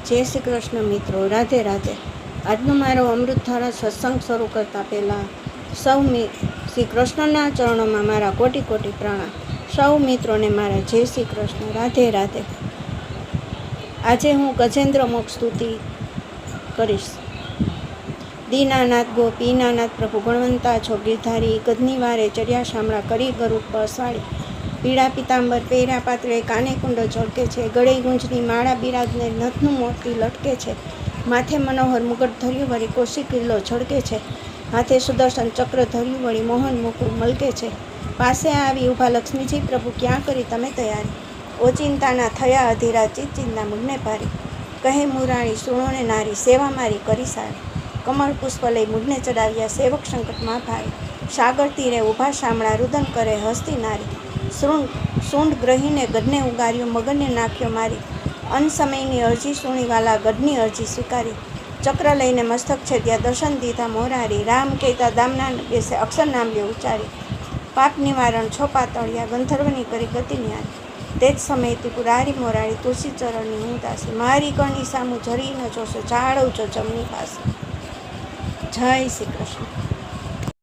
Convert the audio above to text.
જય શ્રી કૃષ્ણ મિત્રો, રાધે રાધે. આજનો મારો અમૃતધારા સત્સંગ શરૂ કરતાં પહેલાં સૌ શ્રી કૃષ્ણના ચરણોમાં મારા કોટી કોટી પ્રણામ. સૌ મિત્રોને મારા જય શ્રી કૃષ્ણ, રાધે રાધે. આજે હું ગજેન્દ્ર મોક્ષ સ્તુતિ કરીશ. દીનાનાથ ગોપીનાનાથ પ્રભુ ગુણવંતા છો ગિરધારી, ગદની વારે ચર્યા શામળા કરી ગરુડ પર સ્વાળી. પીળા પિતાંબર પહેર્યા પાત્રે કાને કુંડો ઝળકે છે, ગળે ગુંજની માળા બિરાજને નથનું મોતી લટકે છે. માથે મનોહર મુગટ ધર્યું વળી કોશી કિલ્લો ઝળકે છે, હાથે સુદર્શન ચક્ર ધર્યું વળી મોહન મુકુળ મલકે છે. પાસે આવી ઊભા લક્ષ્મીજી પ્રભુ ક્યાં કરી તમે તૈયારી, ઓચિંતાના થયા અધીરા ચિંતા મુgne ભારી. કહે મુરાણી સુણોને નારી, સેવા મારી કરી સારી. કમળ પુષ્પ લઈ મુઢને ચડાવ્યા, સેવક સંકટમાં ભારી. સાગર તીરે ઊભા શામળા, રુદન કરે હસ્તી નારી. સૂંઢ ગ્રહીને ગઢને ઉગાર્યો, મગનને નાખ્યો મારી. અન સમયની અરજી સુણીવાલા ગઢની અરજી સ્વીકારી. ચક્ર લઈને મસ્તક છે ત્યાં દર્શન દીધા મોરારી. રામ કહેતા દામના બેસે અક્ષર નામ લે ઉચ્ચારી. પાપ નિવારણ છો પાતળિયા, ગંધર્વની કરી ગતિ ન્યારી. તે જ સમયે ત્રિપુરારી મોરારી, તુલસી ચરણની હું દાસી. મારી કણની સામું જરી ન જોશો, જાળવજો જમની પાસે. જય શ્રી કૃષ્ણ.